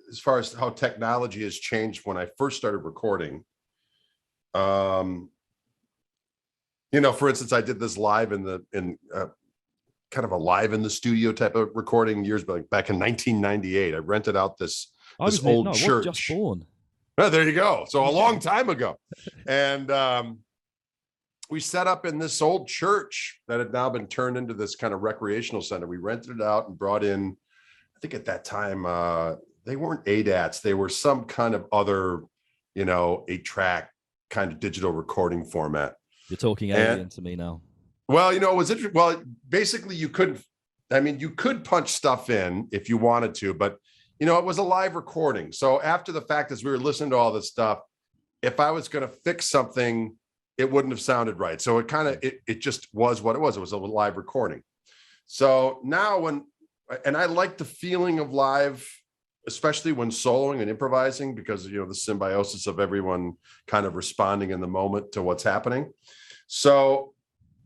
as far as how technology has changed when I first started recording. For instance, I did this live kind of a live in the studio type of recording years back in 1998. I rented out this old church. I was just born. Oh, there you go. So a long time ago. And we set up in this old church that had now been turned into this kind of recreational center. We rented it out and brought in, I think at that time, they weren't ADATs. They were some kind of other, 8-track kind of digital recording format. You're talking alien to me now. Well, it was interesting. Well, basically you could punch stuff in if you wanted to, but it was a live recording. So after the fact, as we were listening to all this stuff, if I was going to fix something, it wouldn't have sounded right. So it just was what it was. It was a live recording. So now and I like the feeling of live, especially when soloing and improvising, because, the symbiosis of everyone kind of responding in the moment to what's happening. So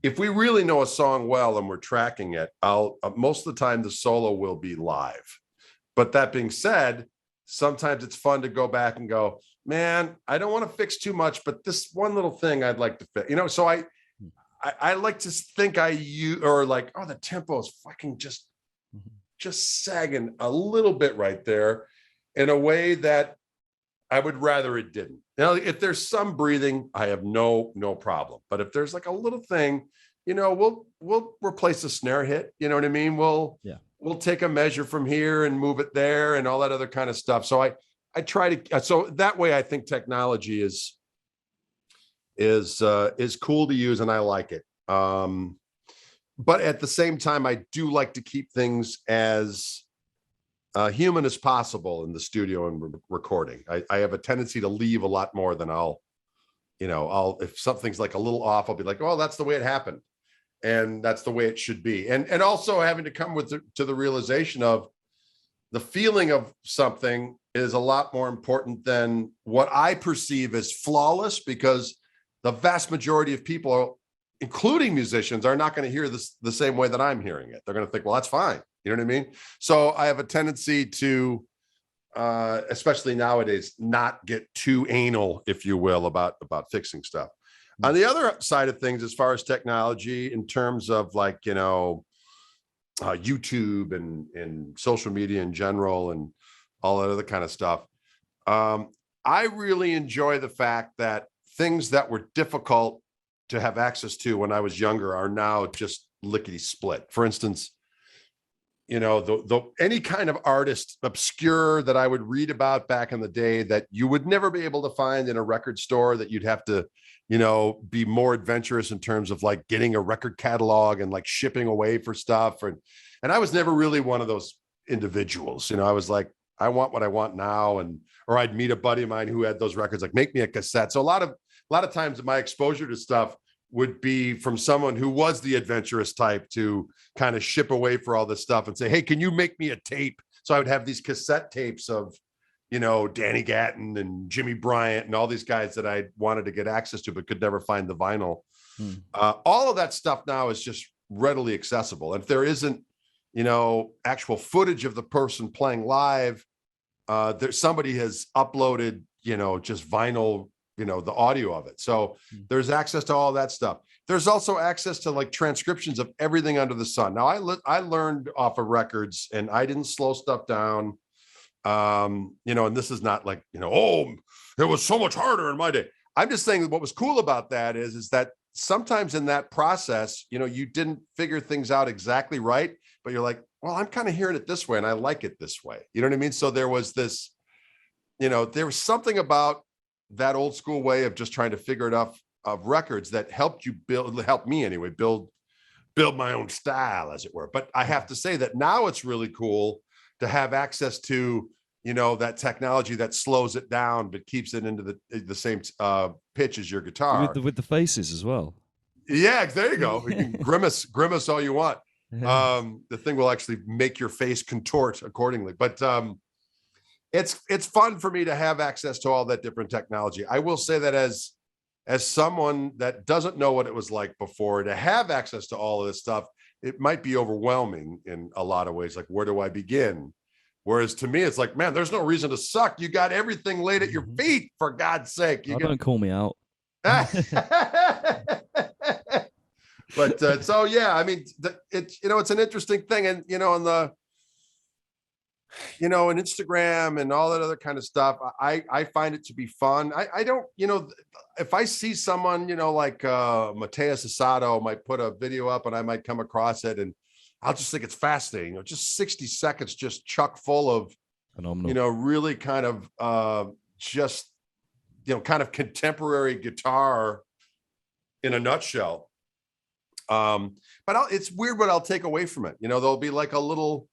if we really know a song well and we're tracking it, most of the time the solo will be live. But that being said, sometimes it's fun to go back and go, man, I don't want to fix too much, but this one little thing I'd like to fix, so I like to think the tempo is fucking just sagging a little bit right there in a way that I would rather it didn't. If there's some breathing, I have no problem. But if there's like a little thing, we'll replace the snare hit. You know what I mean? We'll take a measure from here and move it there and all that other kind of stuff. So I try to, so that way I think technology is cool to use and I like it. But at the same time, I do like to keep things as human as possible in the studio and recording. I have a tendency to leave a lot more than if something's like a little off, I'll be like, oh, that's the way it happened. And that's the way it should be. And also having to come to the realization of the feeling of something is a lot more important than what I perceive as flawless, because the vast majority of people, including musicians, are not going to hear this the same way that I'm hearing it. They're going to think, well, that's fine. You know what I mean? So I have a tendency to, especially nowadays, not get too anal, if you will, about fixing stuff. On the other side of things, as far as technology, in terms of YouTube and social media in general and all that other kind of stuff, I really enjoy the fact that things that were difficult to have access to when I was younger are now just lickety split. For instance, any kind of artist obscure that I would read about back in the day that you would never be able to find in a record store, that you'd have to, be more adventurous in terms of like getting a record catalog and like shipping away for stuff. And I was never really one of those individuals. I was like, I want what I want now. Or I'd meet a buddy of mine who had those records, like, make me a cassette. So a lot of times my exposure to stuff would be from someone who was the adventurous type to kind of ship away for all this stuff and say, hey, can you make me a tape? So I would have these cassette tapes of, Danny Gatton and Jimmy Bryant and all these guys that I wanted to get access to, but could never find the vinyl. All of that stuff now is just readily accessible. And if there isn't, actual footage of the person playing live, somebody has uploaded, just vinyl, the audio of it. So there's access to all that stuff. There's also access to like transcriptions of everything under the sun. Now I learned off of records and I didn't slow stuff down. And this is not like, oh, it was so much harder in my day. I'm just saying that what was cool about that is that sometimes in that process, you didn't figure things out exactly right, but you're like, well, I'm kind of hearing it this way and I like it this way. You know what I mean? So there was this, there was something about that old school way of just trying to figure it out of records that helped me anyway, build my own style, as it were. But I have to say that now it's really cool to have access to, that technology that slows it down, but keeps it into the same pitch as your guitar. With the faces as well. Yeah, there you go. You can grimace all you want. The thing will actually make your face contort accordingly. But it's fun for me to have access to all that different technology. I will say that as someone that doesn't know what it was like before, to have access to all of this stuff, it might be overwhelming in a lot of ways. Like, where do I begin? Whereas to me, it's like, man, there's no reason to suck. You got everything laid at your feet, for God's sake. Don't call me out. But so yeah, I mean, it's it's an interesting thing, and on the and Instagram and all that other kind of stuff, I find it to be fun. I don't, if I see someone, like Mateus Asado might put a video up and I might come across it and I'll just think it's fascinating. Just 60 seconds, just chock full of phenomenal, really kind of just, kind of contemporary guitar in a nutshell. But it's weird what I'll take away from it. There'll be like a little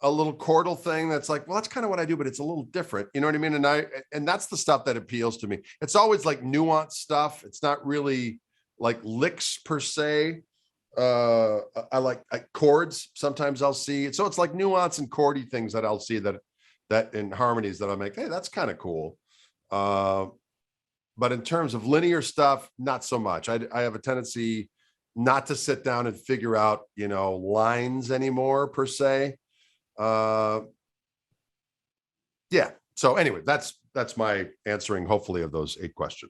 chordal thing that's like, well, that's kind of what I do, but it's a little different. You know what I mean? And that's the stuff that appeals to me. It's always like nuanced stuff. It's not really like licks per se. I like chords. Sometimes I'll see. So it's like nuance and chordy things that I'll see that in harmonies that I'm like, hey, that's kind of cool. But in terms of linear stuff, not so much. I have a tendency not to sit down and figure out, lines anymore per se. Yeah. So anyway, that's my answering, hopefully, of those 8 questions.